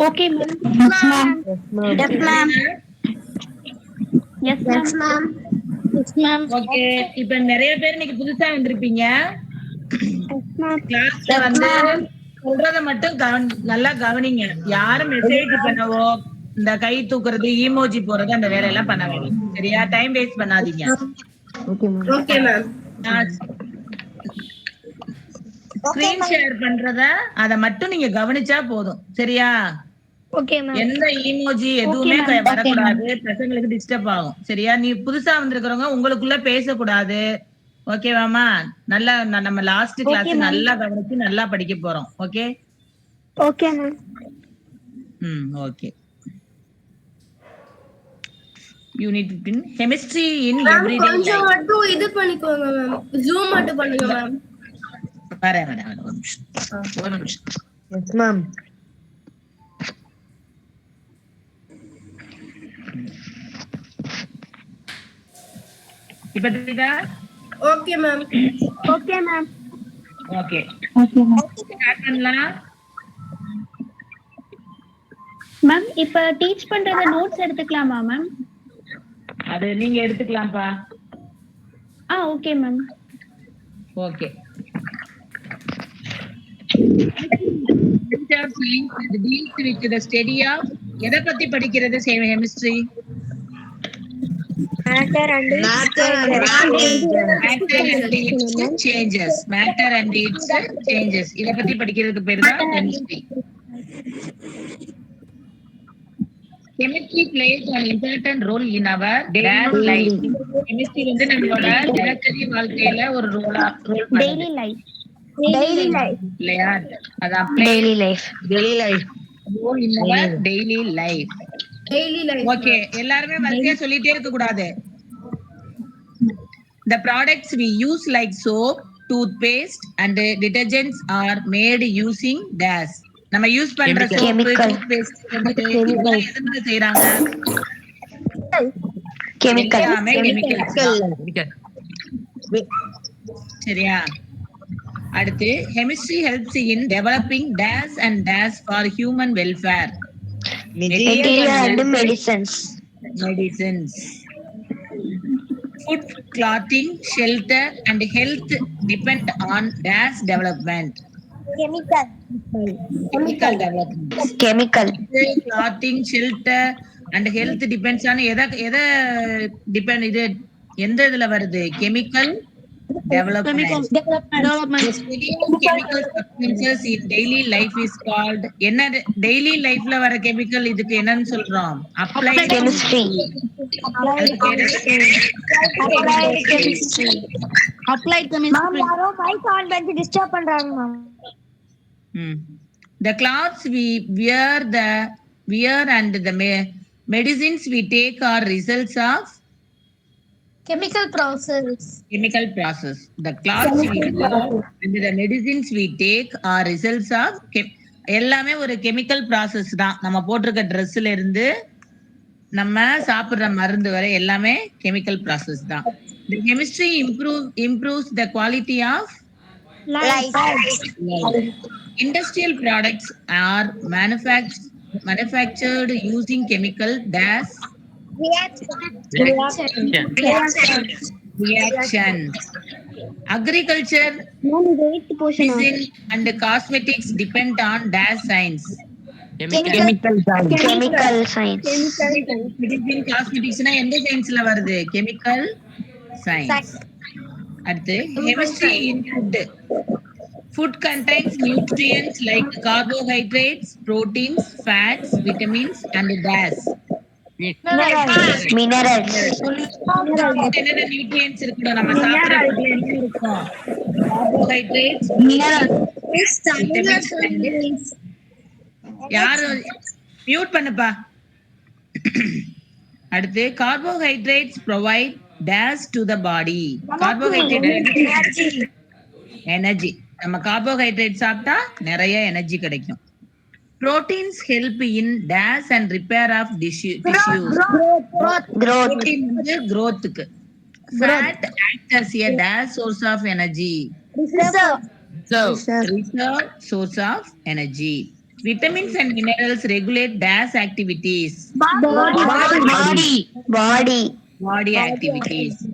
Okay, ma'am. Yes, ma'am. Yes, ma'am. Yes, ma'am. Yes, ma'am. Yes, ma'am. Okay, இப்ப நிறைய பேர் இன்னைக்கு புதுசா வந்திருப்பீங்க. கிளாஸ்ல Yes, வந்து ma'am. சொல்றத மட்டும் நல்லா கவனிங்க. யாரும் மெசேஜ் பண்ணவோ இந்த கை தூக்குறது ஈமோஜி போறது அந்த வேலையெல்லாம் பண்ண வேண்டாம். சரியா? டைம் வேஸ்ட் பண்ணாதீங்க. Okay, ma'am. ஸ்கிரீன் ஷேர் பண்றத அத மட்டும் நீங்க கவனிச்சா போதும். சரியா? Okay, ma'am. எந்த ஈமோஜி எதுவுமே வரக்கூடாது. பசங்களுக்கு டிஸ்டர்ப் ஆகும். சரியா? நீ புதுசா வந்திருக்கிறவங்க உங்களுக்குள்ள பேசக்கூடாது. ஓகேவாமா? நல்லா நம்ம லாஸ்ட் கிளாஸ் நல்லா கவனிச்சு நல்லா படிக்க போறோம். Okay? Okay, ma'am. Okay. Unit 15 chemistry இன் Ma'am, எவ்ரிடே கொஞ்சம் லைஃப். மட்டும் இது பண்ணிக்கோங்க மேம். ஜூம் மட்டும் பண்ணுங்க மேம். வரேன் ஒரு நிமிஷம். Yes, ma'am. இப்ப தெரியுதா? Okay, ma'am. Okay, ma'am. Okay. Okay, ma'am. Start பண்ணலாம். மேம் இப்ப டீச் பண்றத நோட்ஸ் எடுத்துக்கலாமா மேம்? அது நீங்க எடுத்துக்கலாம்ப்பா. Okay ma'am. Okay. deals with the study of எதை பத்தி படிக்கிறது chemistry? Matter and its changes. Matter and its changes. இத பத்தி படிக்கிறதுக்கு பேரு தான் chemistry. Chemistry plays an important role in our daily life. Chemistry வந்து நம்மளோட தினசரி வாழ்க்கையில ஒரு ரோல் Daily life. இல்லையா? அதான் Daily life. role in our daily life. Okay, எல்லாருமே வரிசையா சொல்லிட்டே இருக்க கூடாது. The products we use like soap, toothpaste and detergents are made using dash. நம்ம யூஸ் பண்ற சோப், டூத்பேஸ்ட் இதெல்லாம் எதுல செய்றாங்க? கெமிக்கல். சரியா? அடுத்து chemistry helps in developing dash and dash for human welfare. Material and medicines. Food, clothing, shelter and health depend on dash development. Chemical development. Chemical. Clothing, shelter and health depends on எதை depend இது எந்த இதுல வருது? Chemical development. The study of chemical substances in daily life is called என்ன? Daily லைஃப்ல வர chemical இதுக்கு என்னன்னு சொல்றோம்? Applied Chemistry. Applied chemistry. Ma'am, யாரோ மைக் ஆன் பண்ணி டிஸ்டர்ப் பண்றாங்க ma'am. The clothes we wear and the medicines we take are results of Chemical process. The clothes we wear and the medicines we take are results of எல்லாமே ஒரு chemical process தான். நம்ம போட்டிருக்க ட்ரெஸ்ல இருந்து நம்ம சாப்பிடுற மருந்து வரை எல்லாமே கெமிக்கல் ப்ராசஸ் தான். The chemistry improves the quality of Life. Industrial products are manufactured using chemical dash reactions. Agriculture, medicine and cosmetics depend on dash science. Chemical science. Medicine, cosmetics na எந்த சயின்ஸ்ல வருது? Chemical science. அடுத்து chemistry in food. Food contains nutrients like carbohydrates, proteins, fats, vitamins and dash. Minerals. என்னென்ன nutrients இருக்குடா நம்ம சாப்பிடுற ஃபுட்ல என்ன இருக்கும்? Carbohydrates, vitamins. யாரு மியூட் பண்ணுப்பா. அடுத்து carbohydrates provide dash to the body. Carbohydrate energy. நம்ம கார்போஹைட்ரேட் சாப்பிட்டா நிறைய எனர்ஜி கிடைக்கும். Proteins help in dash and repair of tissues. Protein வந்து growthக்கு. Fat acts as a dash source of energy. reserve source of energy. Vitamins and minerals regulate dash activities. Body activities.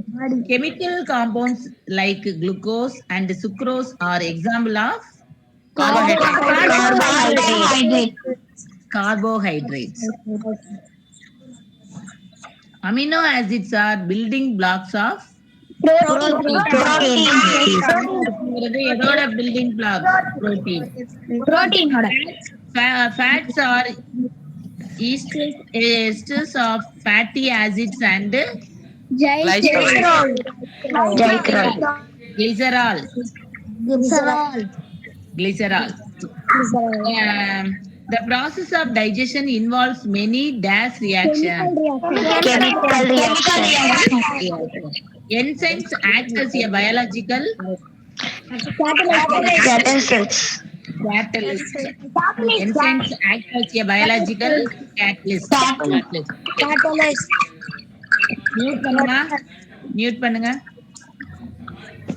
Chemical compounds like glucose and sucrose are example of carbohydrates. Amino acids are building blocks of எதோட building block? Protein. Fats are esters of fatty acids and glycerol. The process of digestion involves many dash reactions. Chemical reaction. Enzymes act as a biological Catalysts. Enzymes act as a biological catalyst. Mute பண்ணுங்க.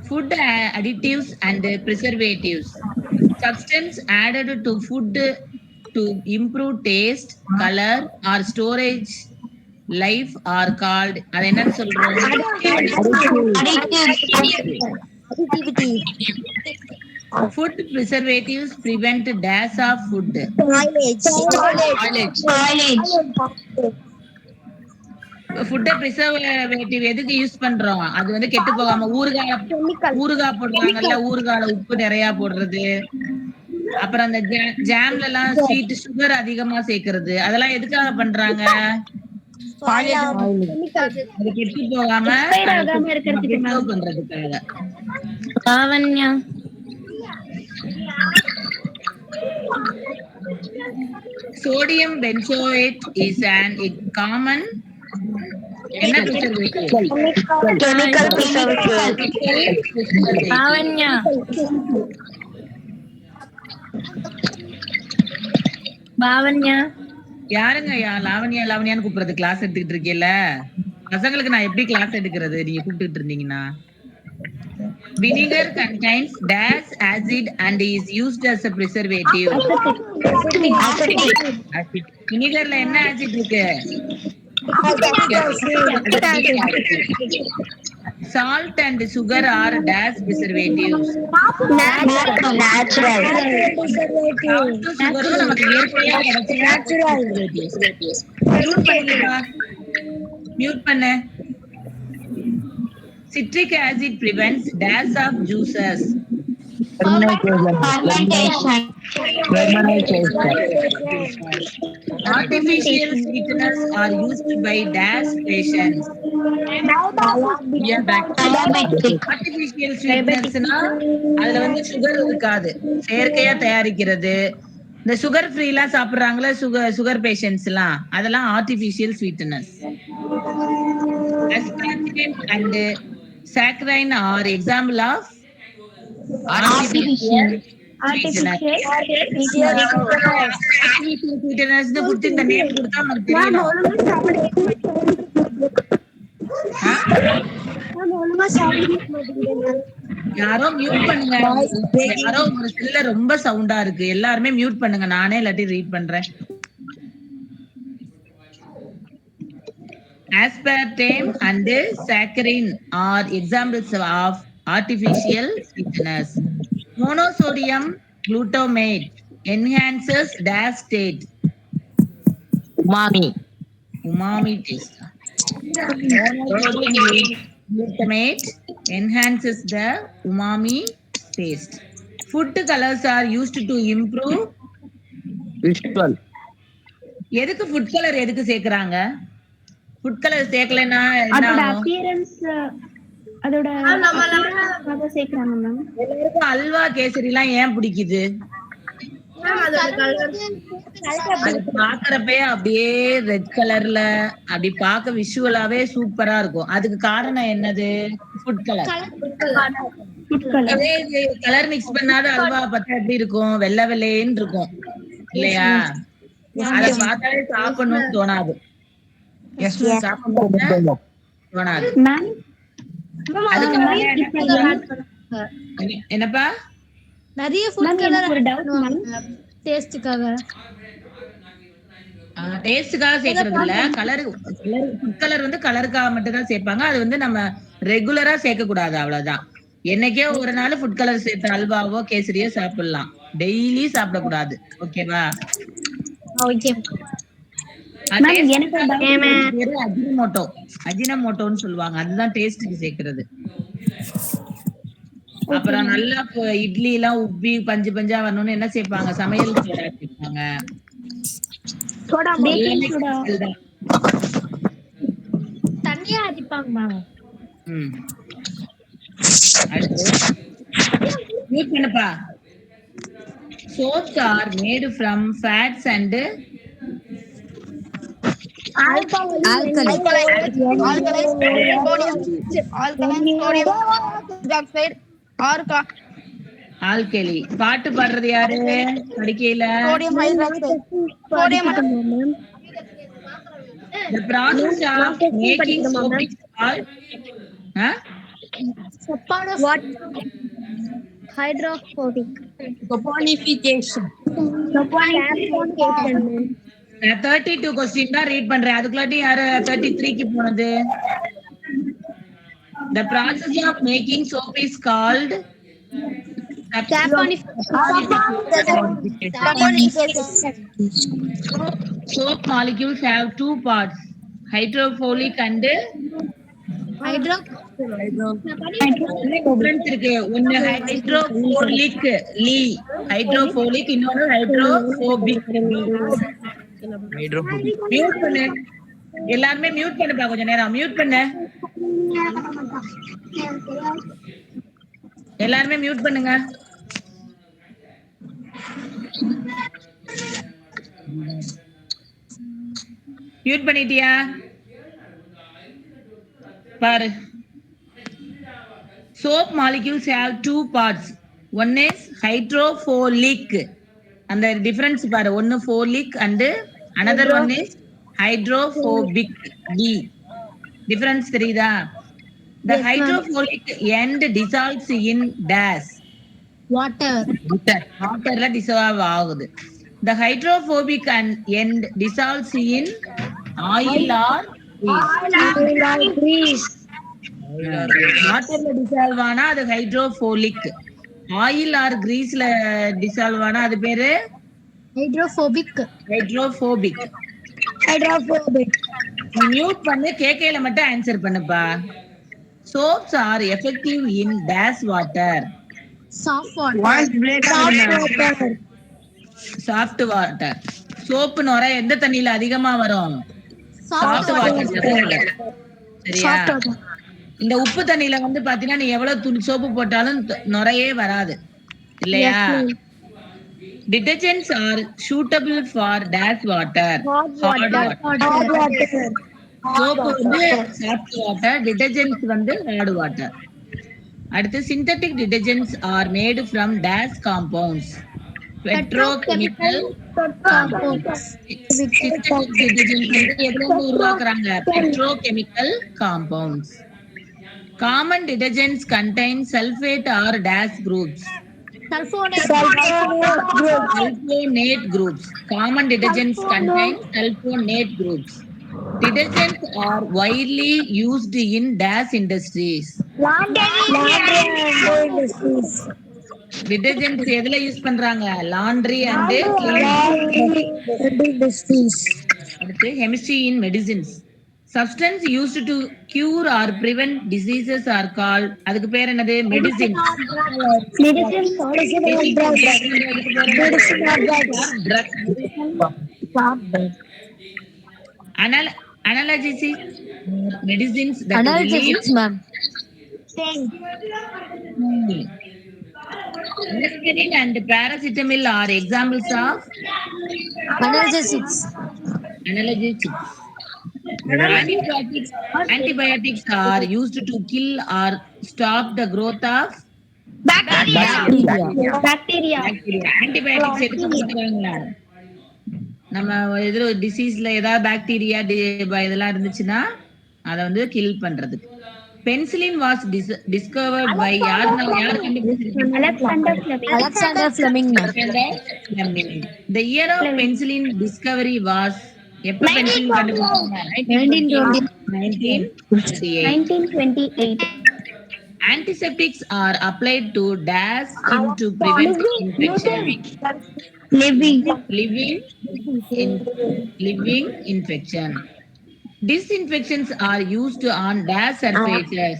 Food additives and preservatives. Substance added to food to improve taste, color or storage life are called அது என்னன்னு சொல்றோம்? Food preservatives prevent dash of food. ஃபுட்டை preservative எதுக்கு use பண்றோம்? அது வந்து கெட்டு போகாம ஊறுகாய் போடுறாங்கல்ல, ஊறுகால உப்பு நிறைய போடுறது, அப்புறம் அந்த ஜாம்ல எல்லாம் ஸ்வீட் சுகர் அதிகமா சேர்க்கறது, அதெல்லாம் எதுக்காக பண்றாங்க? அது கெட்டு போகாம பண்றதுக்காக. Sodium benzoate is an common என்ன preservative? Chemical preservative. யாருங்க லாவண்யான்னு கூப்பிடுறது? கிளாஸ் எடுத்துக்கிட்டு இருக்கீல்ல, பசங்களுக்கு நான் எப்படி கிளாஸ் எடுக்கிறது நீங்க கூப்பிட்டு இருந்தீங்கன்னா? Vinegar contains dash acid and is used as a preservative. வினிகர்ல என்ன ஆசிட் இருக்கு? Salt and sugar are dash preservatives. Natural. சுகரும் நமக்கு இயற்கையா கிடைச்ச மியூட் பண்ணு. Citric acid prevents dash of juices. Artificial sweeteners are used by dash patients. Artificial sweeteners அதுல வந்து sugar இருக்காது, செயற்கையா தயாரிக்கிறது. இந்த சுகர் ஃப்ரீ எல்லாம் சாப்பிடுறாங்களா சுகர் பேஷண்ட்ஸ் எல்லாம், அதெல்லாம் artificial ஸ்வீட்டனர்ஸ். Aspartame and saccharine are example of artificial sweeteners. கொடுத்து இந்த நேம் கொடுத்தா நமக்கு தெரியணும். யாரோ மியூட் பண்ணுங்க. யாரோ ஒரு சில ரொம்ப சவுண்டா இருக்கு, எல்லாருமே மியூட் பண்ணுங்க. நானே இல்லாட்டி ரீட் பண்றேன். Aspartame and saccharine are examples of artificial sweeteners. Monosodium glutamate enhances dash state. Umami taste. Monosodium glutamate enhances the umami taste. Food colors are used to improve visual. எதுக்கு ஃபுட் கலர் எதுக்கு சேர்க்கறாங்க? Food colour சேர்க்கலனா என்ன ஆகும்? Appearance அதோட அத சேர்க்கறாங்க ma'am. எல்லாருக்கும் அல்வா கேசரிலாம் ஏன் பிடிக்குது? அது பாக்குறப்பே அப்படியே ரெட் கலர்ல அப்படி பார்க்க விஷுவலாவே சூப்பரா இருக்கும். அதுக்கு காரணம் என்னது? Food colour. கலர் மிக்ஸ் பண்ணாத அல்வா பார்த்தா எப்படி இருக்கும்? வெள்ளை வெள்ளைன்னு இருக்கும் இல்லையா? அத பார்த்தாலே சாப்பிடணும்னு தோணாது. தோணாது. என்னப்பா? நிறைய ஃபுட் மேம் கலர் எனக்கு ஒரு டவுட் மேம். டேஸ்டுக்காக. டேஸ்டுக்காக சேர்க்கறது இல்ல. ஃபுட் கலர் வந்து கலருக்காக மட்டும் தான் சேர்ப்பாங்க. அது வந்து நம்ம ரெகுலரா சேர்க்க கூடாது, அவ்வளவுதான். என்னைக்கே ஒரு நாள் ஃபுட் கலர் சேர்த்த அல்வாவோ கேசரியோ சாப்பிடலாம். டெய்லி சாப்பிடக்கூடாது. ஓகேவா? ஓகே. மேம் எனக்கு ஒரு டவுட். பேரு அஜினமோட்டோ. அஜினமோட்டோன்னு சொல்லுவாங்க. அதுதான் டேஸ்டுக்கு சேர்க்கிறது. அப்புறம் நல்லா இட்லி எல்லாம் உப்பி பஞ்சு பஞ்சா வரணும்னு என்ன சேர்ப்பாங்க? சமையல் சோடா சேர்ப்பாங்க. Baking soda. தண்ணியா அடிப்பாங்க மேம். மியூட் பண்ணுப்பா. Soaps are made from fats and alkali. பாட்டு பாடுறது யாரு? படிக்கையில the process of making soap is called hydrophobic. Saponification. 32 question தான் ரீட் பண்றேன். அதுக்குள்ளாட்டி யாரு 33க்கு போனது? The process of making soap is called soap molecules have two parts, hydrophilic and difference இருக்கு. ஒன்னு hydrophilic hydrophilic, இன்னொன்னு hydrophobic. மியூட் பண்ணு. எல்லாருமே மியூட் பண்ணுப்பா. கொஞ்ச நேரம் மியூட் பண்ணு. எல்லாருமே மியூட் பண்ணுங்க. மியூட் பண்ணிட்டியா? பாரு. Soap molecules have two parts. One is hydrophilic. And the difference பாரு. ஒன்னு folic and another one is hydrophobic. Difference தெரியுதா? The hydrophilic end dissolves in dash. Water. Waterல dissolve ஆகுது. The hydrophobic end dissolves in oil or grease. வாட்டர்ல dissolve ஆனா அது ஹைட்ரோஃபோலிக். Oil R கிரீஸ்ல dissolve ஆனா அது பேரு ஹைட்ரோஃபோபிக். மியூட் பண்ணு. கேக்கையில மட்டும் ஆன்சர் பண்ணுப்பா. Soaps are effective in dash water. Soft water. Soap நுர எந்த தண்ணியில அதிகமா வரும்? Soft water. சரியா? இந்த உப்பு தண்ணியில வந்து பாத்தீங்கன்னா நீ எவ்வளவு சோப்பு போட்டாலும் நுரையே வராது, இல்லையா? Detergents are suitable for dash water. Hard water. Soap வந்து soft water, detergents வந்து hard water. அடுத்து synthetic detergents are made from dash compounds. Petrochemical compounds. Synthetic detergents வந்து எதுல இருந்து உருவாக்குறாங்க? Petrochemical compounds. Common detergents contain sulfate or dash groups. Sulfonate groups. Common detergents contain sulfonate groups. Detergents are widely used in dash industries. Detergents எதுல use பண்றாங்க? Laundry and cleaning industries. அடுத்து chemistry in medicines. Substance used to cure or prevent diseases are called, அதுக்கு பேர் என்னது? Medicines. Analgesics. Medicines that Analgesics, ma'am. Aspirin and paracetamol are examples of Analgesics. Antibiotics are used to kill or stop the growth of Bacteria. Antibiotics எதுக்கு கொடுக்குறாங்க? நம்ம எதிர டிசீஸ்ல ஏதாவது bacteria இதெல்லாம் இருந்துச்சுன்னா அதை வந்து கில் பண்றதுக்கு. Penicillin was discovered by யார் கண்டுபிடிச்சிருக்காங்க? Alexander Fleming, ma'am. Fleming. The year of penicillin discovery was எப்ப penicillin கண்டுபிடிச்சாங்க? 1928. 1928. Antiseptics are applied to dash to prevent infection. Living infection. Disinfectants are used on dash surfaces.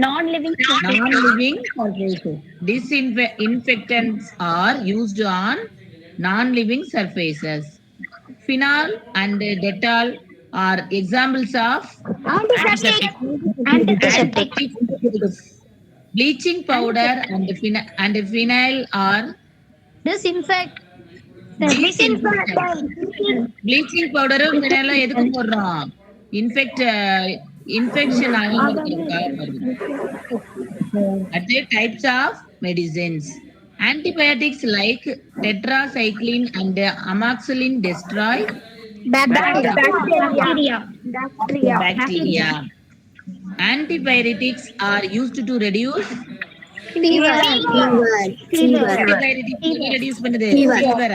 Non-living surfaces. Disinfectants are used on non-living surfaces. Phenol and Dettol are examples of antiseptics. Bleaching powder and phenyl are disinfect. Bleaching powder phenyl எதுக்கு போடுறோம்? infection At the types of medicines. Antibiotics like tetracycline and amoxicillin destroy bacteria. Antibiotics are used to reduce Fever. reduce fever.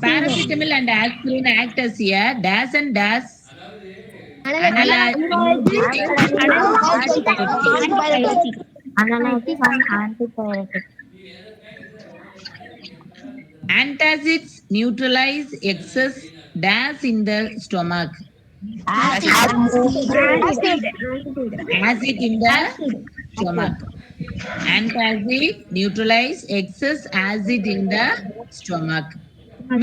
Paracetamol and aspirin act as a dash and dash Antacids neutralize excess dash in the stomach. Acid in the stomach. Antacid neutralize excess acid in the stomach.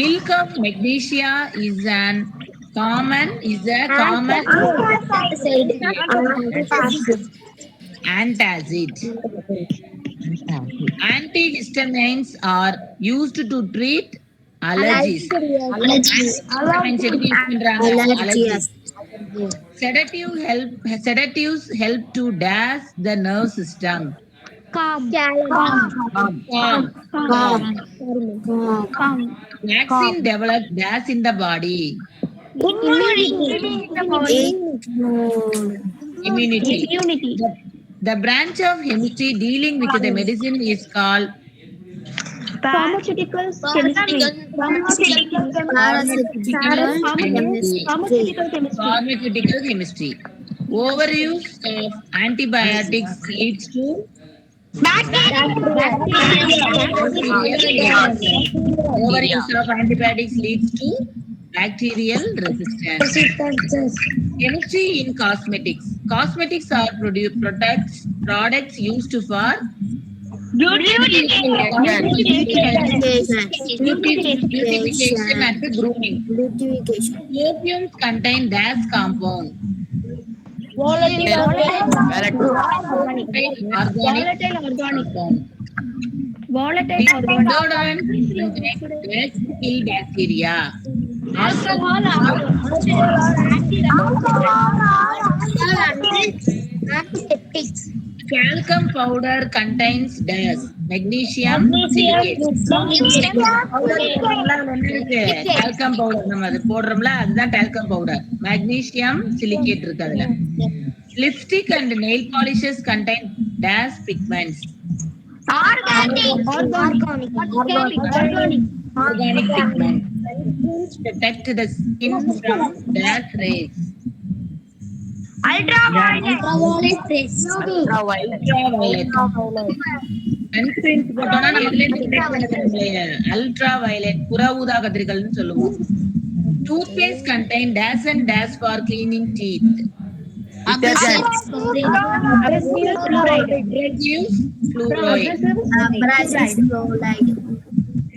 Milk of magnesia is a common antacid. Antihistamines are used to treat allergies. Sedatives help to dash the nerve system. Vaccine developed dash in the body. Immunity. The branch of chemistry dealing with the medicine is called pharmaceutical chemistry. Pharmaceutical chemistry. Overuse of antibiotics leads to overuse of antibiotics leads to bacterial resistance. Chemistry in cosmetics. Cosmetics are products used for beautification and grooming. Perfumes contain dash compound. Volatile organic deodorant contains kill bacteria. Antiseptics. Talcum powder contains dash magnesium silicate. Talcum powder நம்ம அது போடுறோம்ல அதுதான் talcum powder. Magnesium silicate இருக்கு அதுல. Lipstick and nail polishes contain dash pigments. Organic pigments. Protect the skin from dash rays. Ultraviolet. Ultraviolet புற ஊதா கதிர்கள்னு சொல்லுவோம். Toothpaste contain dash and dash for cleaning teeth. Fluoride.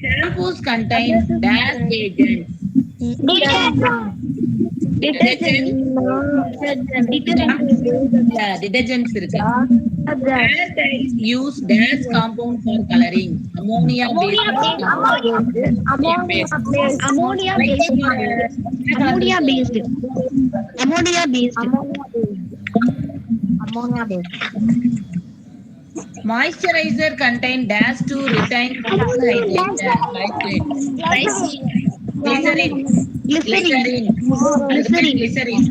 Shampoos contain dash agents. Detergents இருக்கு. Hair dyes use dash compound for coloring. Ammonia based. Moisturizer contain dash to retain hydrate. Glycerin glycerin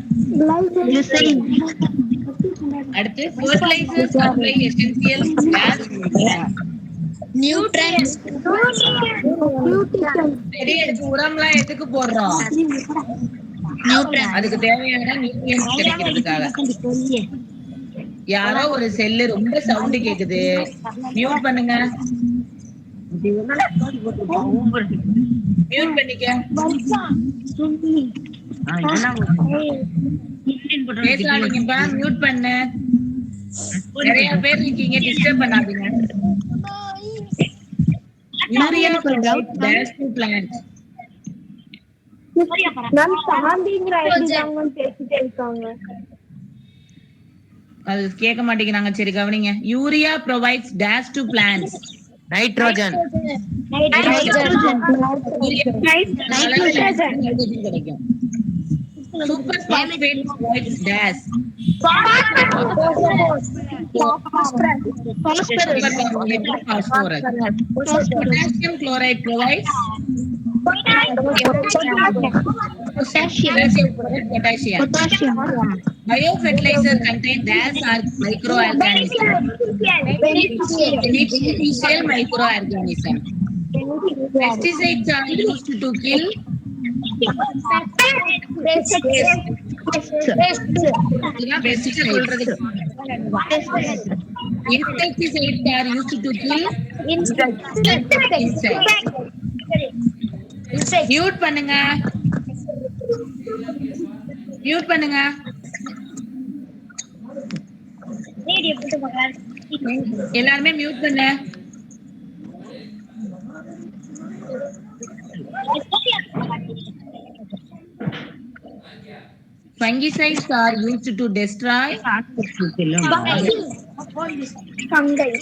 glycerin அடுத்து fertilizer supply essential gas nutrients சரி அதுக்கு உரம்லாம் எதுக்கு போடுறோம் அதுக்கு தேவையான nutrients கிடைக்கிறதுக்காக யாரோ ஒரு செல்லு ரொம்ப சவுண்ட் கேக்குது மியூட் பண்ணுங்க மியூட் பண்ணிக்க பேசாதீங்கப்பா மியூட் பண்ணு நிறைய பேர் இருக்கீங்க டிஸ்டர்ப் பண்ணாதீங்க urea dash to plant ma'am சாந்திங்கற ஐடி அவங்க பேசிட்டே இருக்காங்க அது கேட்க மாட்டேங்கிறாங்க சரி கவனிங்க urea provides dash to plants nitrogen கிடைக்கும் super phosphate provides dash potassium chloride provides potassium. Biofertilizer contain dash are microorganisms. Beneficial microorganisms. Pesticides are used to kill insecticides are used to kill insects. Mute பண்ணுங்க mute பண்ணுங்க எல்லாருமே mute பண்ணு fungicides are used to destroy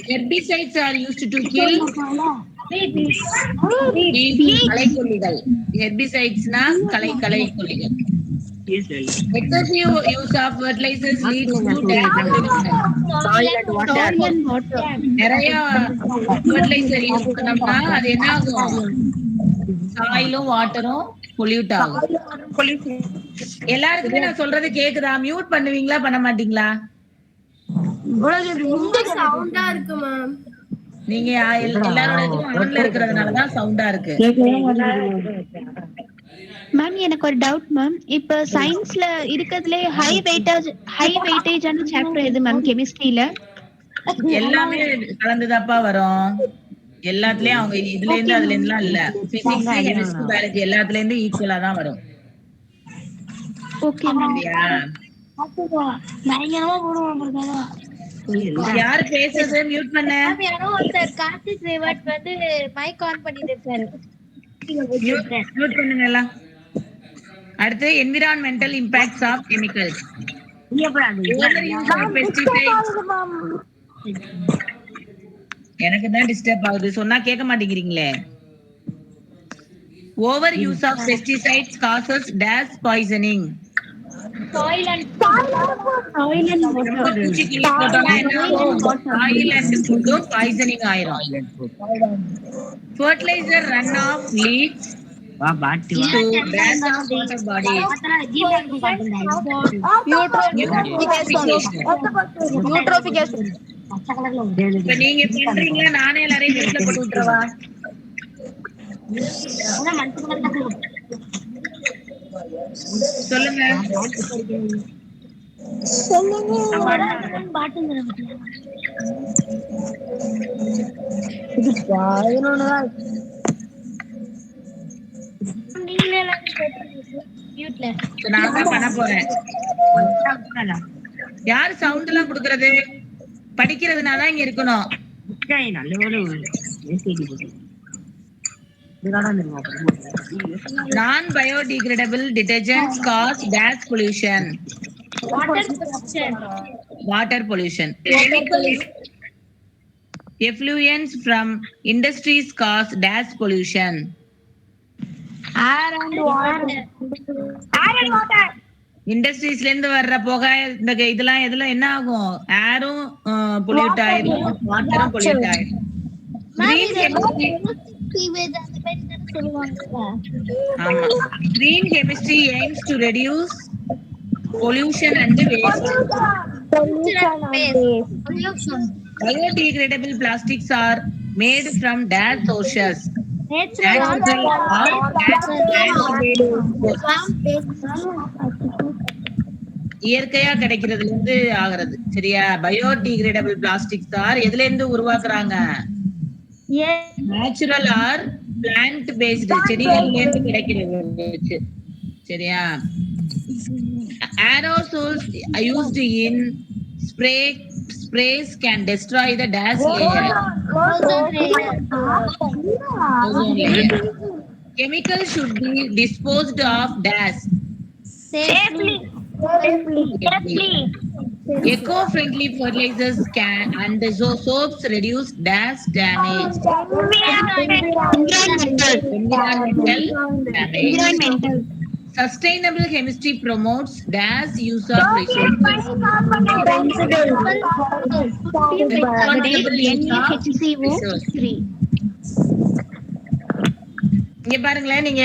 herbicides are used to kill களைக்கொல்லிகள் herbicides-னா களைக்கொல்லிகள் excessive use of fertilizers leads to soil and water நிறைய fertilizer use பண்ணோம்னா அது என்ன ஆகும் சாயிலும் வாட்டரும் pollute ஆகும் எல்லாருக்குமே நான் சொல்றது கேக்குதா மியூட் பண்ணுவீங்களா பண்ண மாட்டீங்களா சவுண்டா இருக்கு மேம் நீங்க எல்லாரோட இதுவும் ஆன்ல இருக்கிறதுனாலதான் சவுண்டா இருக்கு மேம் எனக்கு ஒரு டவுட் மேம் இப்ப சயின்ஸ்ல இருக்கிறதுலே ஹை வெயிட்டேஜான சாப்டர் எது மேம் கெமிஸ்ட்ரியில எல்லாமே கலந்துதாப்பா வரும் எல்லாத்துலயும் அவங்க இதுல இருந்து அதுல இருந்துலாம் இல்ல பிசிக்ஸ் கெமிஸ்ட்ரி பயாலஜி எல்லாத்துல இருந்து ஈக்குவலா தான் வரும் ஓகே மேம் பயங்கரமா போடுவாங்க யாரு பேசுறது மியூட் பண்ண யாரோ ஒருத்தர் கார்த்திக் ரேவட் வந்து மைக் ஆன் பண்ணிட்டு இருக்காரு மியூட் பண்ணுங்க எல்லாம் அடுத்து என்விரான்மெண்டல் இம்பாக்ட்ஸ் ஆஃப் கெமிக்கல்ஸ் எனக்கு தான் டிஸ்டர்ப் ஆகுது சொன்னா கேட்க மாட்டேங்கிறீங்களே over use of pesticides causes dash poisoning soil and food poisoning ஆயிரும் fertilizer run off leads to dash of water bodies eutrophication இப்ப நீங்க பண்றீங்களா நானே எல்லாரையும் வீட்டுல போட்டு விட்டுறவா சொல்லுங்க நான் தான் பண்ண போறேன் யாரு சவுண்ட் எல்லாம் குடுக்கறது படிக்கிறதுனால இங்க இருக்கணும் non biodegradable detergents cause gas pollution water pollution chemical effluents from industries cause gas pollution air and water இண்டஸ்ட்ரீஸ்ல இருந்து வர்ற புகை இந்த இதெல்லாம் என்ன ஆகும் ஏரும் பொல்யூட் ஆயிடும் வாட்டரும் பொல்யூட் ஆயிடும் Green chemistry. ஆமா. Green chemistry aims to reduce pollution and waste. Biodegradable plastics are made from dash sources. Natural or man-made sources. இயற்கையா கிடைக்கிறதுல இருந்து ஆகிறது. சரியா? பயோடிகிரேடபிள் பிளாஸ்டிக்ஸ் ஆர் எதுல இருந்து உருவாக்குறாங்க? நேச்சுரல் ஆர் பிளான்ட் பேஸ்டு, செடிகள்ல இருந்து கிடைக்கிறது. சரியா? Aerosols used in sprays can destroy the dust layer. Ozone layer. Chemicals should be disposed of dust safely. Eco-friendly fertilizers can and soaps reduce dust damage. Environmental. Sustainable chemistry promotes dash use of resources. Responsible use of resources. இங்க பாருங்களேன், நீங்க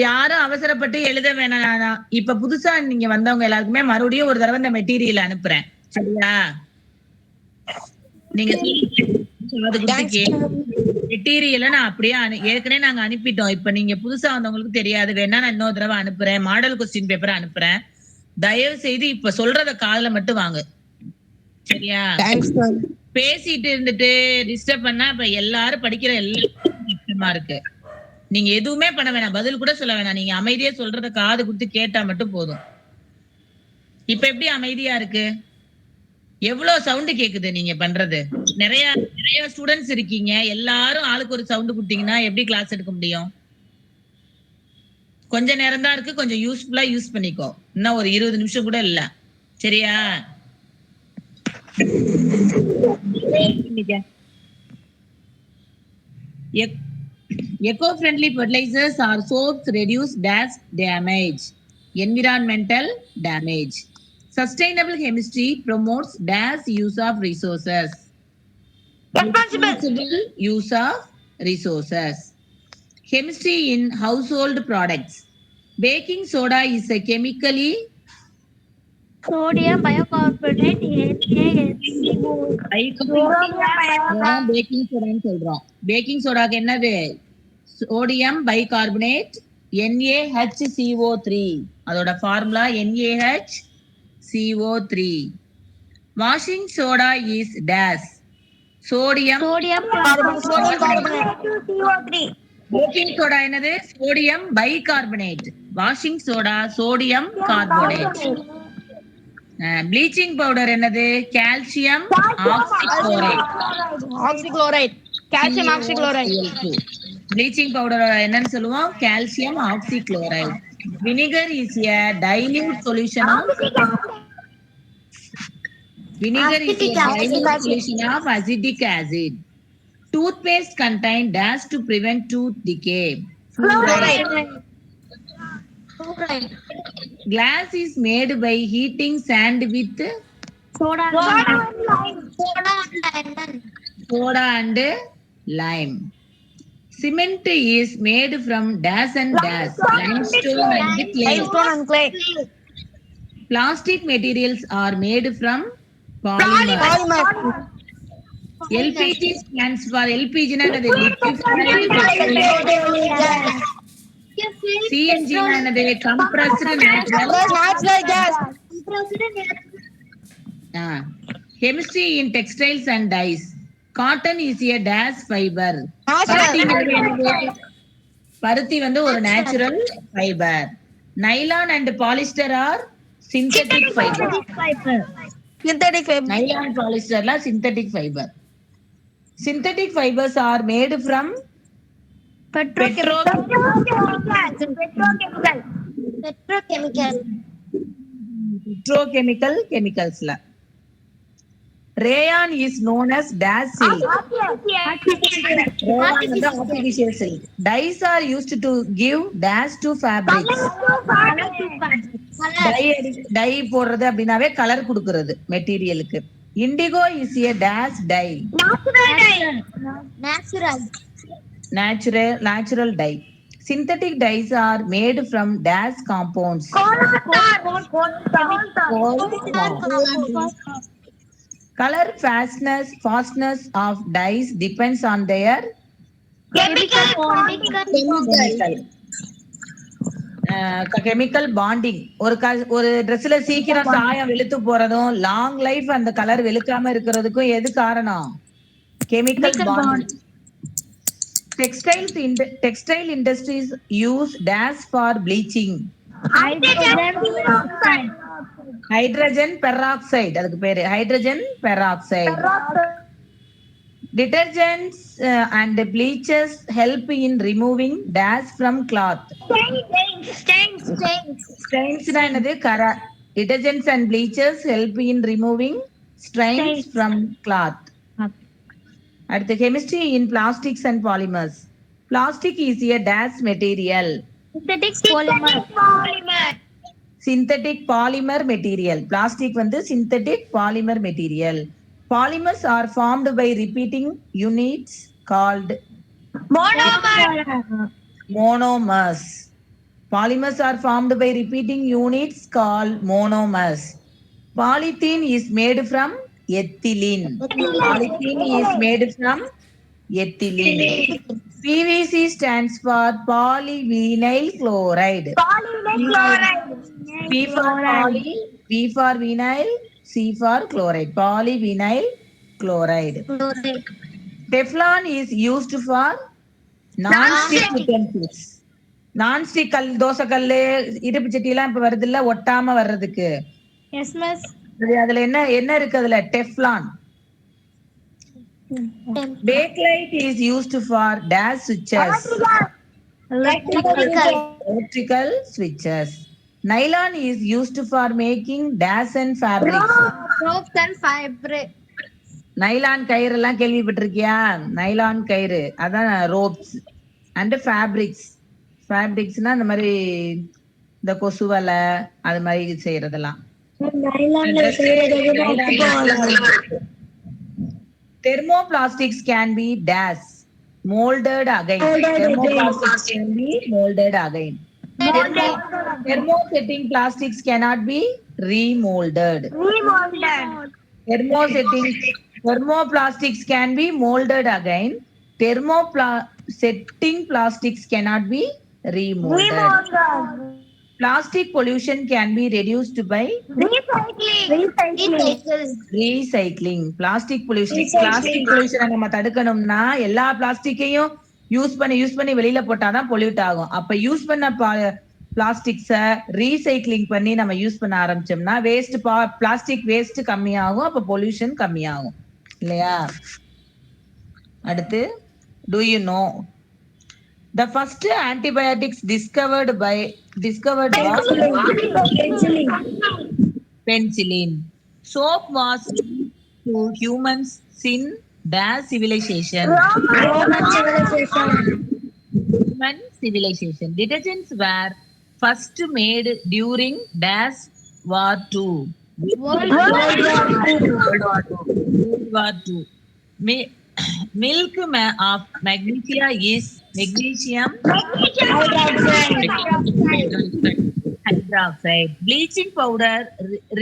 யாரும் அவசரப்பட்டு எழுத வேணாம். இப்ப புதுசா நீங்க வந்தவங்க எல்லாருக்குமே மறுபடியும் ஒரு தடவை இந்த மெட்டீரியல் அனுப்புறேன். சரியா? நீங்க மெட்டீரியலை நான் அப்படியே ஏற்கனவே நாங்க அனுப்பிட்டோம். இப்ப நீங்க புதுசா வந்தவங்களுக்கு தெரியாது, வேணா நான் இன்னொரு தடவை அனுப்புறேன். மாடல் கொஸ்டின் பேப்பர் அனுப்புறேன். தயவு செய்து இப்ப சொல்றத காதுல மட்டும் வாங்க. சரியா? பேசிட்டு இருந்துட்டு டிஸ்டர்ப் பண்ணா இப்ப எல்லாரும் படிக்கிற எல்லா இருக்கு. நீங்க எதுவுமே பண்ண வேணாம், பதில் கூட சொல்ல வேணாம். நீங்க அமைதியா சொல்றத காது கொடுத்து கேட்டா மட்டும் போதும். இப்ப எப்படி அமைதியா இருக்கு? எவ்வளவு சவுண்ட் கேக்குது நீங்க பண்றது? நிறைய ஸ்டூடெண்ட்ஸ் இருக்கீங்க, எல்லாரும் ஆளுக்கு ஒரு சவுண்ட் கொடுத்தீங்கன்னா எப்படி கிளாஸ் எடுக்க முடியும்? கொஞ்ச நேரம் தான் இருக்கு, கொஞ்சம் யூஸ்ஃபுல்லா யூஸ் பண்ணிக்கோ. இன்னும் ஒரு 20 நிமிஷம் கூட இல்ல. சரியா? Eco-friendly fertilizers or soaps reduce dust damage, environmental damage. Sustainable chemistry promotes dash use of resources. Responsible use of resources. Chemistry in household products. Baking soda is a chemically sodium bicarbonate baking சோடான்னு சொல்றோம். Baking சோடாக்கு என்னது? Sodium bicarbonate NaHCO3. அதோட formula NaHCO3. Washing soda is dash sodium CO3. Baking soda என்னது? Sodium bicarbonate. Washing soda sodium carbonate. Bleaching powder என்னது? Calcium oxychloride. calcium oxychloride. Bleaching powder என்னன்னு சொல்லுவோம்? Calcium oxychloride. Vinegar is a dilute solution of acidic acid. Toothpaste contain dash to prevent tooth decay. Fluoride. Glass is made by heating sand with soda and lime. Cement is made from dash and dash, limestone and clay. Plastic materials are made from polymer. LPG stands for LPG என்னது? CNG என்னது? compressed natural gas. Chemistry in textiles and dyes. Cotton is a dash fiber. பருத்தி வந்து ஒரு natural fibre. Nylon and polyester are synthetic fibre. Nylon பாலிஸ்டர்லாம் synthetic fibre. Synthetic fibers are made from petrochemical chemicals. Rayon is known as dash silk. Artificial silk. Dyes are used to give dash to fabrics. Dye போடுறது அப்படினாவே colour கொடுக்கிறது மெட்டீரியலுக்கு. Indigo is a dash dye. Natural dye. Synthetic dyes are made from dash compounds. Color fastness of dyes depends on their chemical bonding. ஒரு ட்ரெஸ்ல சீக்கிரம் சாயம் வெளுத்து போறதும் long life அந்த கலர் வெளுக்காம இருக்கிறதுக்கும் எது காரணம்? Chemical bonding. Textile industries use dash for bleaching. Hydrogen peroxide. அதுக்கு பேரு hydrogen peroxide. Detergents and bleaches help in removing dash from cloth. Stains na enadhu kara. Detergents and bleaches help in removing stains from cloth. At the chemistry in plastics and polymers. Plastic is a dash material. Synthetic polymer material. Plastic vandu synthetic polymer material. Polymers are formed by repeating units called monomers. Polymers are formed by repeating units called monomers. Polythene is made from ethylene. Polythene is made from ethylene. PVC stands for polyvinyl chloride. P for poly, V for vinyl, C for chloride. Polyvinyl chloride. Teflon is used for non-stick utensils. Non-stick கல், தோசை கல்லு, இடுப்பு சட்டி எல்லாம் இப்ப வருது இல்ல, ஒட்டாம வர்றதுக்கு. அதுல என்ன இருக்கு? அதுல Teflon. Bakelite is used for dash switches. Electrical switches. Nylon is used for making dash and fabrics. Nylon கயிறு எல்லாம் கேள்விப்பட்டிருக்கியா? நைலான் கயிறு அதான் ரோப்ஸ். அண்ட் ஃபேப்ரிக்ஸ்னா இந்த மாதிரி இந்த கொசு வலை அது மாதிரி செய்யறதெல்லாம். Thermoplastics can be dash molded again. Thermoplastics can be molded again. Thermosetting plastics cannot be remolded. Thermoplastics can be molded again. Thermosetting plastics cannot be remolded. Plastic pollution can be reduced by recycling. Plastic pollution நம்ம தடுக்கணும்னா எல்லா பிளாஸ்டிக்கையும் use பண்ணி வெளியில போட்டாதான் pollute ஆகும். அப்ப use பண்ண பிளாஸ்டிக்ஸ recycling பண்ணி நம்ம யூஸ் பண்ண ஆரம்பிச்சோம்னா பிளாஸ்டிக் வேஸ்ட் கம்மியாகும், அப்ப பொல்யூஷன் கம்மியாகும் இல்லையா? அடுத்து, do you know the first antibiotics discovered was penicillin. Soap was used to humans in dash civilization. Human civilization. Detergents were first made during dash War II. World War II. Milk of magnesia is magnesium hydroxide. Bleaching powder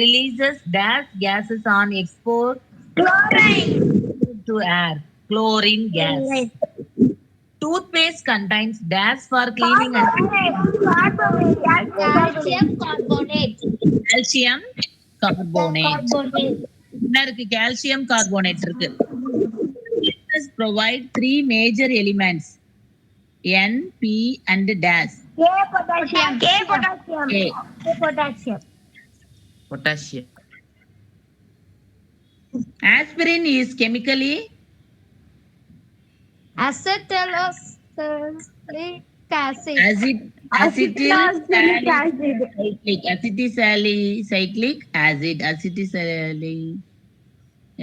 releases dash gases on export to air. Chlorine gas. Toothpaste contains dash for cleaning and calcium carbonate. Calcium carbonate இருக்கு. Provide three major elements: N, P, and dash. Potassium. Aspirin is chemically acetylsalicylic acid. Acetylsalicylic acid.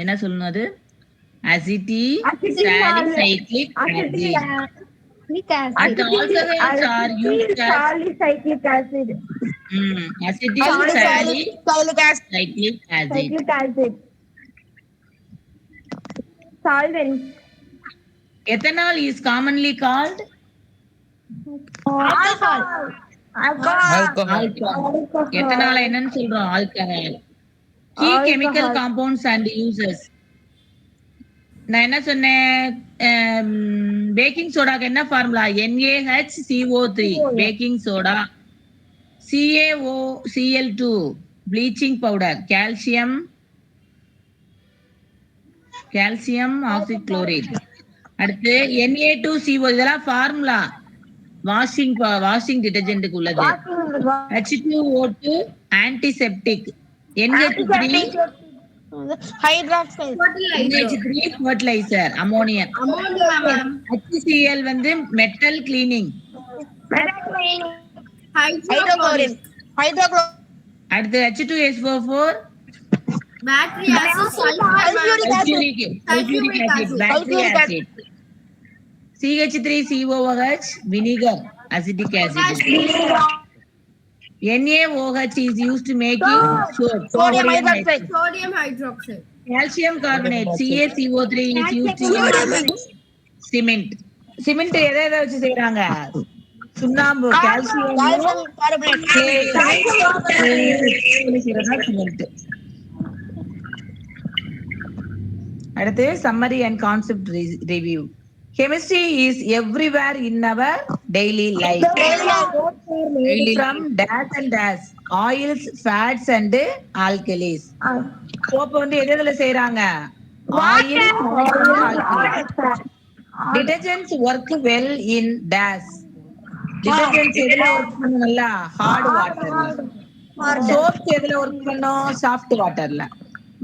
என்ன சொல்லணும் அது? Acetylsalicylic acid. And also are used as salicylic acid. Acetylsalicylic acid. solvents. Ethanol is commonly called Alcohol. Alcohol. ethanol என்னன்னு சொல்றோம் alcohol. Key chemical compounds and uses. நான் என்ன சொன்னேன், packing சோடாக்கு என்ன formula? NaHCO3 baking soda, CaOCl2 bleaching powder, calcium oxychloride. அடுத்து Na2CO, இதெல்லாம் formula washing டிடர்ஜென்ட்டுக்கு உள்ளது. H2O2 antiseptic, NH3 Hydroxide. NH3 fertilizer, ammonia. HCl வந்து metal cleaning. Hydrochlorine. அடுத்து H2SO4 battery acid, sulfuric acid, battery acid. CH3COOH vinegar, acidic acid. NaOH is used to making soap, Sodium hydroxide. sodium hydroxide. calcium carbonate, CaCO3 is used to make cement. Cement எதை வச்சு செய்றாங்க? சுண்ணாம்பு, calcium Carbonate. Cement. அடுத்து summary and concept review. Chemistry is everywhere in our daily life. Made from dash and dash, oils, fats and alkalis. Soap வந்து எதுல செய்றாங்க? Oil, alkalis. Detergents work well in dash. Detergents எதுல work பண்ணும்? நல்லா hard water. Soap எதுல work பண்ணும்? soft waterல.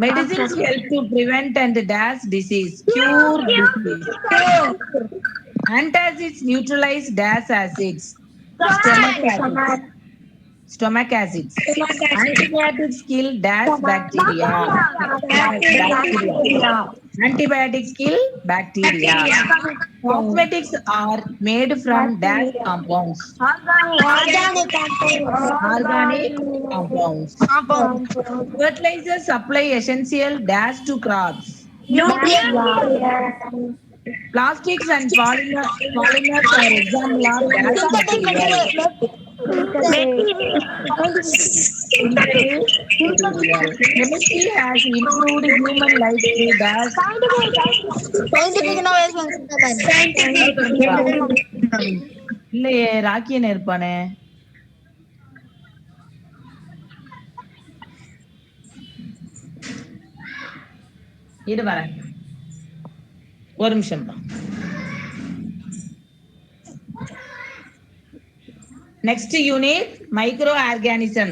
Medicines help to prevent and dash disease, cure disease. Antacids neutralize dash acids, stomach acids. Antibiotics kill dash bacteria. Antibiotics kill bacteria. Cosmetics are made from dash compounds. Organic compounds. Fertilizers supply essential dash to crops. Plastics and polymers are example of dash material. Chemistry has improved human life through dash. இல்லையே, ராக்கியன் இருப்பானே. இரு வரேன், ஒரு நிமிஷம். Next unit, microorganism.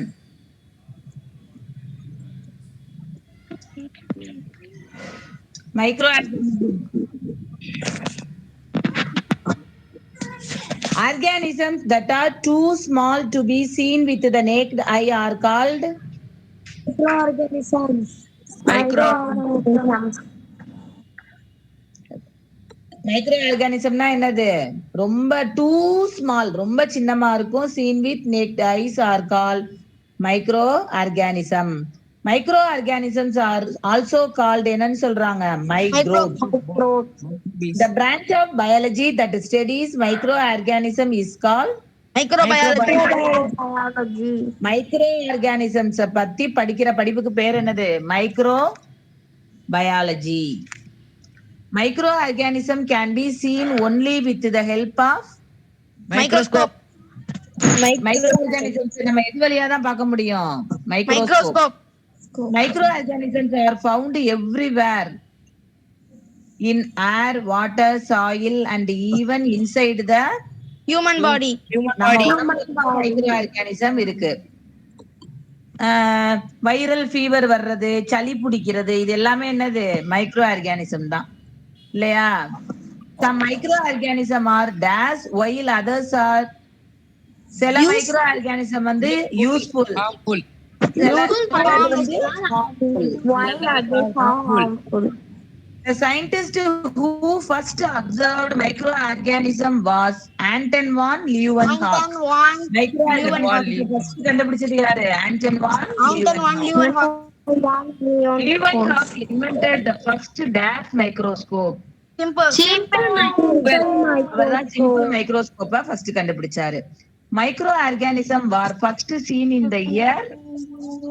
Organisms that are too small to be seen with the naked eye are called Microorganisms. மைக்ரோ ஆர்கானிசம்னா என்னது? ரொம்ப டூ ஸ்மால், ரொம்ப சின்னமா இருக்கும். seen with naked eyes are called micro organism. Micro organisms are also called என்னன்னு சொல்றாங்க? microbes. The branch of biology that studies microorganism is called Microbiology. microorganisms பத்தி படிக்கிற படிப்புக்கு பேர் என்னது? Micro biology. Microorganism can be seen only with the help of Microscope. Microorganisms நம்ம எது வழியா தான் பார்க்க முடியும்? Microscope. Microorganisms are found everywhere in air, water, soil and even inside the Human body. Microorganism இருக்கு. வைரல் ஃபீவர் வர்றது, சளி பிடிக்கிறது, இது எல்லாமே என்னது? மைக்ரோ ஆர்கானிசம் தான், இல்லையா? Some microorganism are dash while others are, சில மைக்ரோ ஆர்கானிசம் வந்து useful, Harmful. The scientist who first observed microorganism was Anton von Leeuwenhoek. Microorganism first கண்டுபிடிச்சது யாரு? Anton von Leeuwenhoek. Leeuwenhoek invented the first dash microscope. Simple அவர்தான் simple microscope first கண்டுபிடிச்சாரு. Microorganism were first seen in the year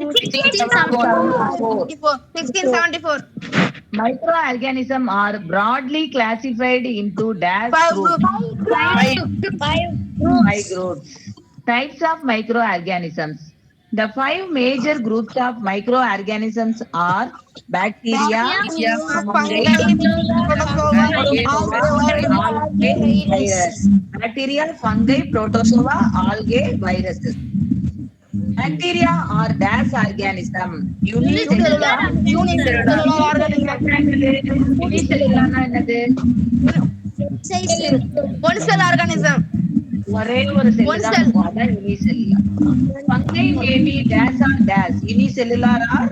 1674. Microorganism are broadly classified into dash groups. Five groups. Types of microorganisms. The 5 major groups of microorganisms are bacteria, fungi, virus. Bacteria, fungi, protozoa, algae, viruses. Bacteria are dash organism. Unicellular. Unicellular என்னது? One cell organism. ஒரே ஒரு செல் தான் இருக்கும். அதான் unicellular. Fungi may be dash or dash. Unicellular or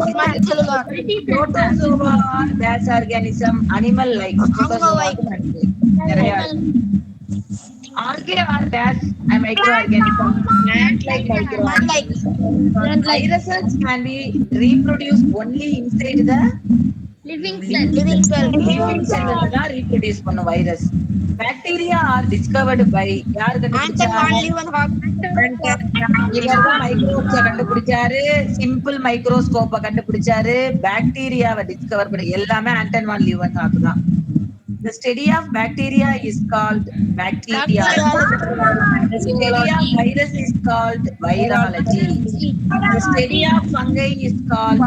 multicellular. Protozoa or dash organism. Animal like. நிறைய Algae or dash a microorganism. Plant-like microorganism. Viruses can be reproduced only inside the living cell. Living cell தான் reproduce பண்ண virus. Bacteria are discovered by யார் கண்டுபிடிச்சாரு? இவர்தான் microscope கண்டுபிடிச்சாரு. Simple மைக்ரோஸ்கோப்பை கண்டுபிடிச்சாரு. பாக்டீரியாவை discover பண்ண எல்லாமே ஆண்டன் வான் லியூவன்ஹாக் தான். The study of bacteria is called bacteria. The study of virus is called virology. The study of fungi is called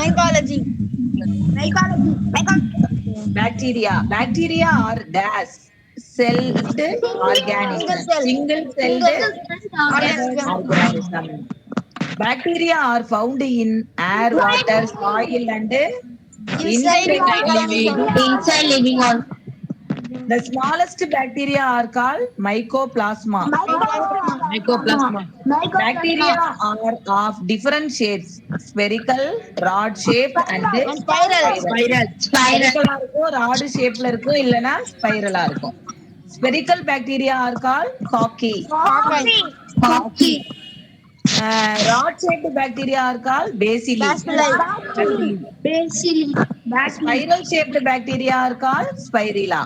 mycology. Bacteria are dash celled organism. Single celled organism. Bacteria are found in air, water, soil and inside living. The smallest bacteria are called mycoplasma. Bacteria are of different shapes: spherical, rod shape and spiral. Rod shape la irukum illana spiral ah irukum. Spherical bacteria are called cocky. Rod shaped bacteria are called bacilli. Spiral shaped bacteria are called spirilla.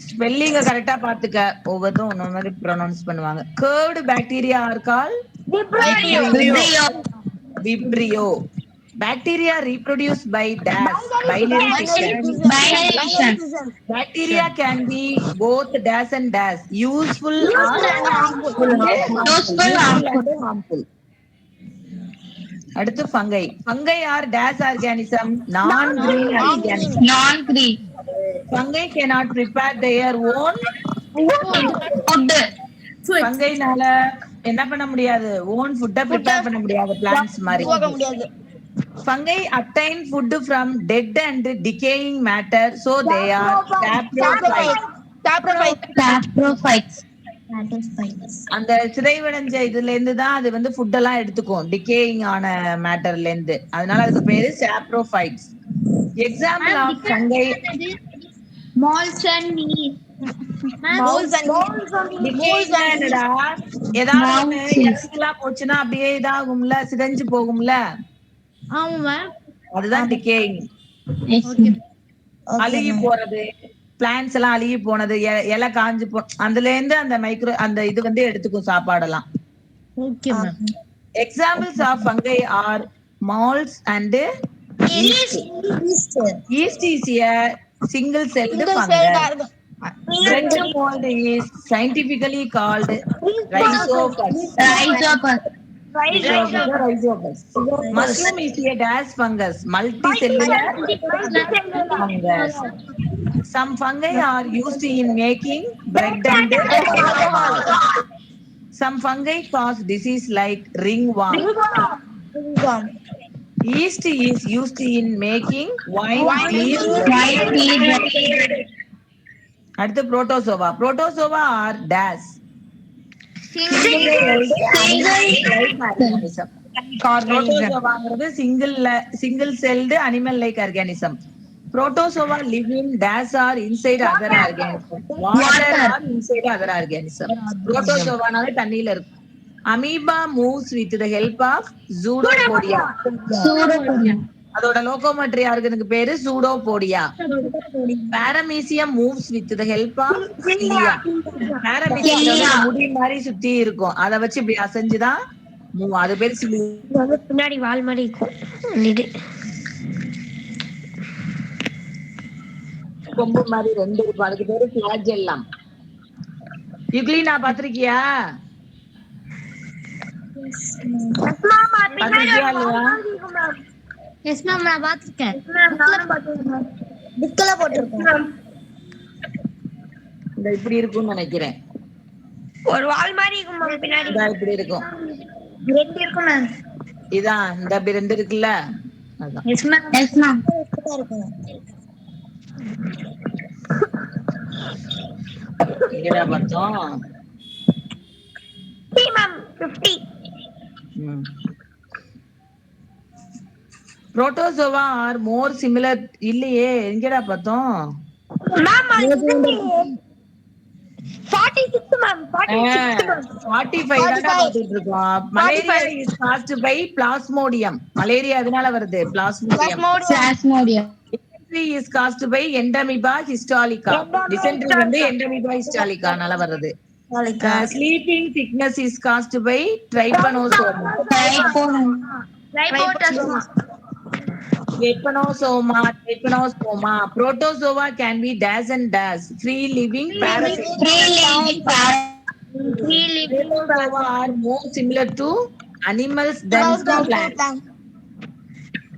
Spelling correct ah பாத்துக்க. ஒவ்வொருத்தரும் ஒவ்வொரு மாதிரி pronounce பண்ணுவாங்க. Curved bacteria are called vibrio. Bacteria reproduce by dash binary fission. Bacteria can be both dash and dash, useful or harmful. அடுத்து fungi. Fungi are dash organism, non-green organism. Fungi cannot prepare their own food. Fungi நால என்ன பண்ண முடியாது? own food prepare பண்ண முடியாது plants மாதிரி. Fungi obtain food from dead and decaying matter, so they are saprophytes. அந்த சிதைவடைஞ்ச இதுல இருந்து தான் அது வந்து ஃபுட் எல்லாம் எடுத்துக்கும், டிகேயிங் ஆன மேட்டர்ல இருந்து. அதனால அதுக்கு பேரு saprophytes. Example of fungi moles and knees. ஏதாவது போச்சுன்னா அப்படியே இதாகும்ல, சிதைஞ்சு போகும்ல, அதுதான் டிகேயிங். அழுகி போறது, பிளான்ஸ் எல்லாம் அழுகி போனது, இலை காஞ்சு அதுல இருந்து அந்த மைக்ரோ அந்த இது வந்து எடுத்துக்கும் சாப்பாடெல்லாம். Examples of fungi are moles and yeast. Yeast is a single celled fungus. Bread mold is scientifically called rhizopus. Mushroom is a dash fungus, multicellular fungus. Some fungi are used in making bread and some fungi cause disease like ringworm. Yeast is used in making wine. அடுத்து protozoa. Protozoa are dash single celled animal like organism. Protozoa live in dash or inside other organism. Water or inside other organism. Protozoa நாலே தண்ணில இருக்கும். Amoeba moves with the help of pseudopodia. அதோட locomotory ஆர்கனுக்கு பேரு pseudopodia. Paramecium moves with the help of cilia. Paramecium முடி மாதிரி சுத்தி இருக்கும், அத வச்சு இப்படி அசைஞ்சுதான் மூவ், அது பேரு சிலியா. பின்னாடி வால் மாதிரி இருக்கும், கொம்பு மாதிரி ரெண்டு இருக்கும், அதுக்கு பேரு ஃபிளாஜெல்லம். யுக்லினா பாத்திருக்கியா? பாத்திருக்கியா இல்லையா? எஸ் மேம், நான் பாத்துர்க்கேன். புக்ல போட்டுருக்கேன். இந்த இப்படி இருக்கும்னு நினைக்கிறேன். ஒரு வால் மாதிரி இருக்கும் மேம், பின்னாடி இப்படி இருக்கும், ரெண்டு இருக்கும் மேம். இதான் இந்த அப்படி ரெண்டு இருக்குல்ல, அதான். Yes ma'am, yes ma'am. எங்கடா பார்த்தோம்? 50 ma'am, 50. Protozoa are more similar இல்லையே, எங்கடா பார்த்தோம்? மேம் 46 மேம், 45 தான் பார்த்துட்டு இருக்கோம். Malaria is caused by plasmodium. Malaria எதனால வருது? Plasmodium. Dysentery is caused by entamoeba histolytica. Dysentery வந்து எண்டமிபா ஹிஸ்டாலிகானால வருது. Sleeping sickness is caused by trypanosoma. Trypanosoma. Protozoa can be dash and dash. Free living parasites. Protozoa are more similar to animals than to plants.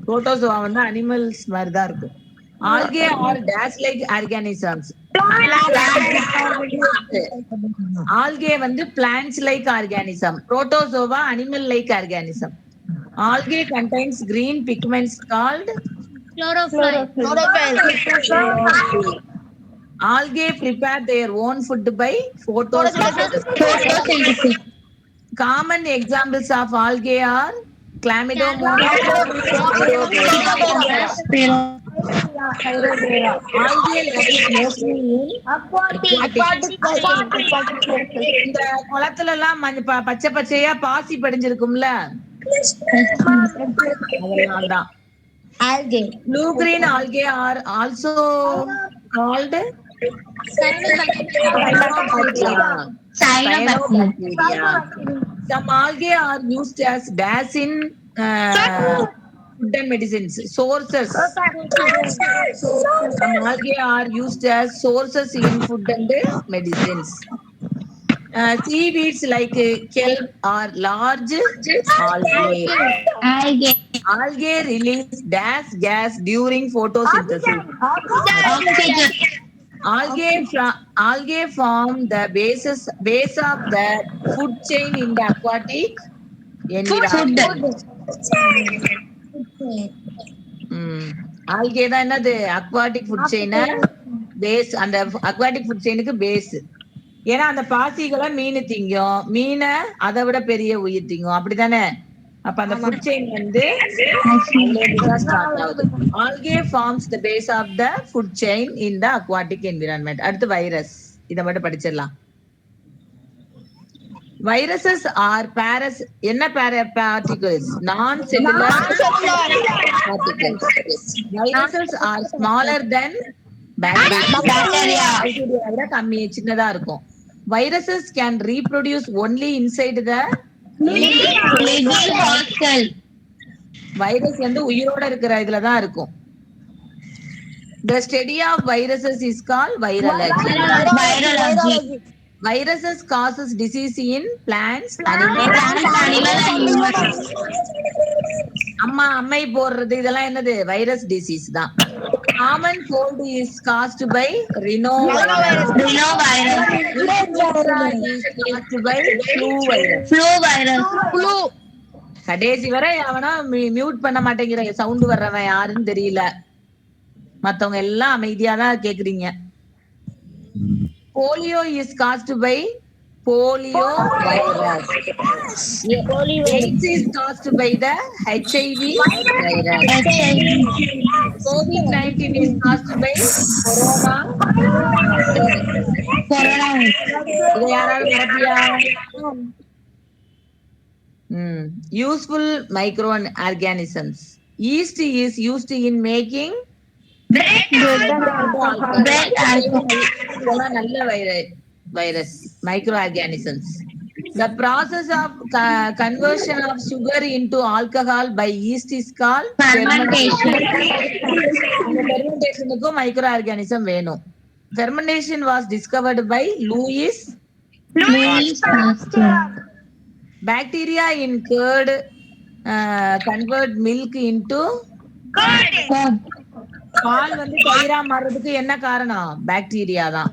Protozoa வந்து animals மாதிரி தான் இருக்கு. Algae are dash like organisms. Algae வந்து plants like organism. Protozoa animal like organism. Algae contains green pigments called chlorophyll. Algae prepare their own food by photosynthesis. Common examples of algae are Chlamydomonas. Algae live mostly in இந்த குளத்துல எல்லாம் பச்சை பச்சையா பாசி படிஞ்சிருக்கும்ல, அதனால்தான். Blue green algae are also called cyanobacteria. Some algae are used as dash in food and medicines. Sources. Some algae are used as sources in food and medicines. Seaweeds like kelp are large algae. Algae release dash gas during photosynthesis. Algae form the base of the food chain in the aquatic environment. Algae தான் என்னது? aquatic food chain base. அந்த aquatic food chainக்கு base. ஏன்னா அந்த பாசிகளை மீன் திங்கும், மீனை அதை விட பெரிய உயிர் திங்கும், அப்படித்தானே? அப்ப அந்த ஃபுட் செயின் வந்து ஸ்டார்ட் ஆகுது. Algae forms the base of the food chain in the aquatic environment. அடுத்து வைரஸ், இத மட்டும் படிச்சிடலாம். Viruses are என்ன particles? Non-cellular particles. Viruses are smaller than bacteria. விட கம்மி, சின்னதா இருக்கும். Viruses can reproduce only inside the living cell. Virus வந்து உயிரோட இருக்கிற இதுல தான் இருக்கும். The study of viruses is called virology. Viruses causes disease in plants, animals, and humans. அம்மை போடுறது இதெல்லாம் என்னது? வைரஸ் டிசீஸ் தான். Common cold is caused by rhinovirus. Is caused by flu virus. கடைசி வரை அவனா மியூட் பண்ண மாட்டேங்கிற, சவுண்ட் வர்றவன் யாருன்னு தெரியல. மத்தவங்க எல்லாம் அமைதியா தான் கேக்குறீங்க. Polio is caused by polio virus. AIDS is caused by the HIV virus. COVID-19 is caused by corona. இது யாராவது மறப்பியா? Useful microorganisms. Yeast is used in making நல்ல virus microorganisms. The process of conversion of sugar into alcohol by yeast is called fermentation. Fermentation microorganism வேணும். Fermentation was discovered by Louis Pasteur. Bacteria in curd convert milk into பால் வந்து தயிரா மாறதுக்கு என்ன காரணம்? Bacteria தான்.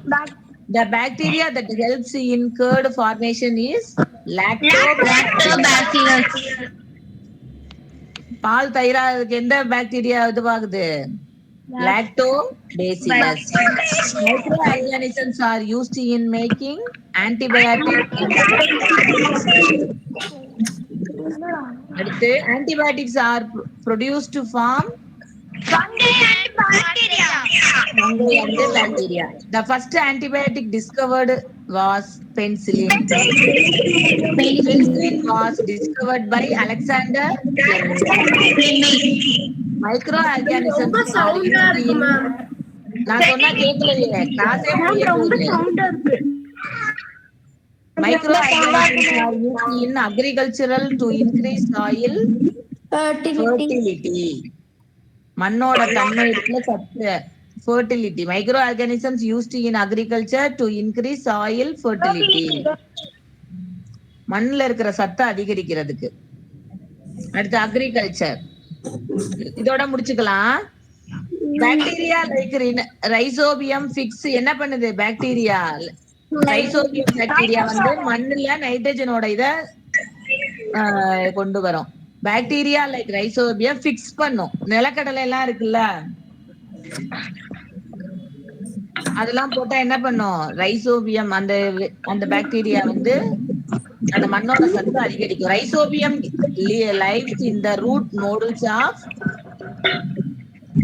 The bacteria that helps in curd formation is lactobacillus. பால் தயிராதுக்கு எந்த bacteria இதுவாகுது? Lactobacillus. Microorganisms are used in making antibiotics. அடுத்து antibiotics are produced to form fungi and bacteria. The first antibiotic discovered was penicillin. Penicillin was discovered by Alexander Fleming. Microorganisms are used in நான் சொன்னா கேட்கலையே கிளாஸே Microorganisms are used in agricultural to increase soil fertility. மண்ணோட தன்மை இருக்குல சத்து fertility. Microorganisms used in agriculture to increase soil fertility. மண்ணுல இருக்கிற சத்தை அதிகரிக்கிறதுக்கு. அடுத்து அக்ரிகல்ச்சர். இதோட முடிச்சுக்கலாம். பாக்டீரியா லைக் ரைசோபியம் ஃபிக்ஸ் என்ன பண்ணுது? பாக்டீரியா ரைசோபியம் பாக்டீரியா வந்து மண்ணுல நைட்ரஜனோட இத கொண்டு வரும். பாக்டீரியா லைக் ரைசோபியம் ஃபிக்ஸ் பண்ணும். நிலக்கடலை எல்லாம் இருக்குல்ல அதெல்லாம் போட்டா என்ன பண்ணும்? ரைசோபியம் அந்த பாக்டீரியா வந்து அந்த மண்ணோட சத்து அதிகரிக்கும். Rhizobium lives in the root nodules of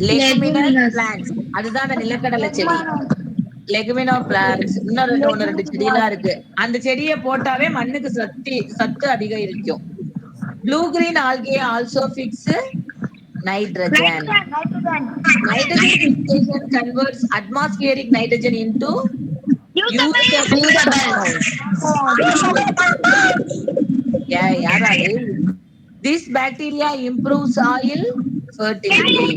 leguminous plants. அதுதான் அந்த நிலக்கடலை செடி. Leguminous plants. இன்னொரு ரெண்டு செடியெல்லாம் இருக்கு. அந்த செடியை போட்டாவே மண்ணுக்கு சத்து அதிகரிக்கும். Blue green algae also fix nitrogen. Nitrogen fixation converts atmospheric nitrogen into usable. This bacteria improves soil fertility.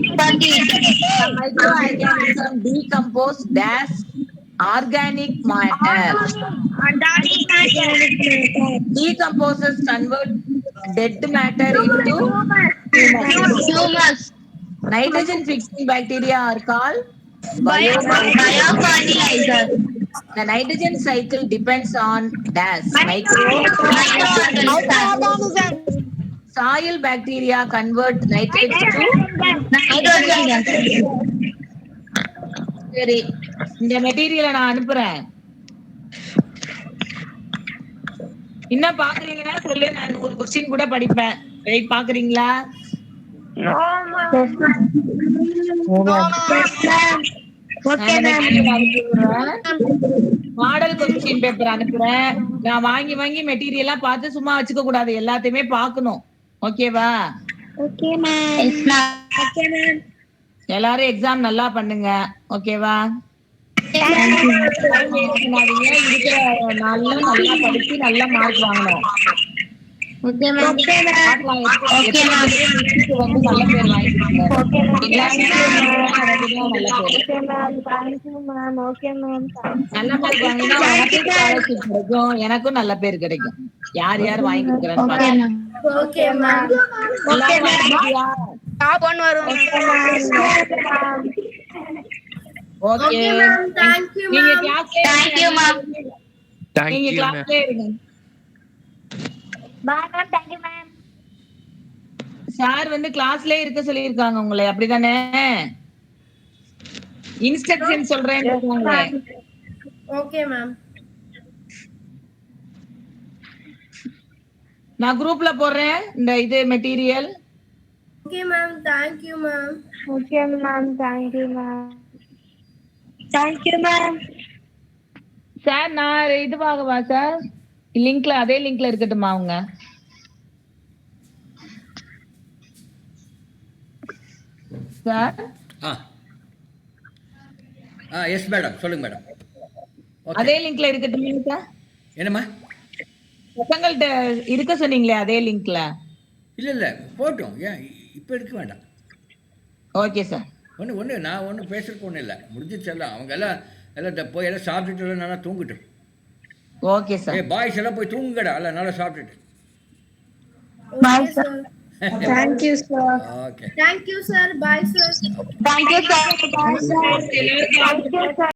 Microorganisms decompose dash organic matter. Decomposes convert dead matter into humus. Nitrogen fixing bacteria are called biofertilizers. The nitrogen cycle depends on dash microorganisms. Soil bacteria convert nitrates to nitrogen. சரி, இந்த மெட்டீரியலை நான் அனுப்புறேன். இன்னும் பாக்குறீங்கன்னா சொல்லு, நான் ஒரு கொஸ்டின் கூட படிப்பேன். பாக்குறீங்களா? மாடல் கொஸ்டின் பேப்பர் அனுப்புறேன். நான் வாங்கி மெட்டீரியலா பார்த்து சும்மா வச்சுக்க கூடாது, எல்லாத்தையுமே பாக்கணும். ஓகேவா? எல்லாரும் எக்ஸாம் நல்லா பண்ணுங்க. ஓகேவா? இருக்கிற நாள்ல நல்லா படிச்சு நல்ல மார்க் வாங்கணும். வந்து நல்ல பேர் வாங்கிக்கோங்க. நல்ல மார்க் வாங்கினா உனக்கும் ஸ்காலர்ஷிப் கிடைக்கும், எனக்கும் நல்ல பேர் கிடைக்கும். யார் யார் வாங்கி கொடுக்குறேன்னு பாருங்க. Okay ma'am, thank you ma'am. நீங்க கிளாஸ்ல இருங்க. By ma'am, thank you ma'am. Sir வந்து கிளாஸ்லயே இருக்க சொல்லி இருக்காங்க உங்களை, அப்படிதானே? இன்ஸ்ட்ரக்ஷன் சொல்றேன்னு இருக்காங்க. Okay ma'am. நான் குரூப்ல போடுறேன் இந்த இது material. Okay ma'am, thank you ma'am. Okay ma'am, thank you ma'am. Thank you ma'am. Sir நான் இதுவாகவா சார்? லிங்க்ல அதே லிங்க்ல இருக்கட்டுமா? அவங்க சார் எஸ் மேடம், சொல்லுங்க மேடம். அதே லிங்க்ல இருக்கட்டுமே சார்? என்னம்மா? பசங்கள்ட்ட இருக்க சொன்னீங்களே அதே லிங்க்ல? இல்லை போட்டோம், ஏன் இப்போ இருக்க வேண்டாம். Okay sir. ஒன்று நான் ஒன்றும் பேசுறதுக்கு ஒன்றும் இல்லை, முடிஞ்சிச்சு எல்லாம். அவங்க எல்லாம் போய் எல்லாம் சாப்பிட்டுட்டு எல்லாம் நல்லா தூங்கிட்டோம். Okay sir. பாய்ஸ் எல்லாம் போய் தூங்குங்கடா, எல்லாம் நல்லா சாப்பிட்டுட்டு. Okay, sir. Thank you, sir. Okay. Thank you, sir. Bye, sir. Thank you, sir. Bye, sir. எல்லாருக்கும்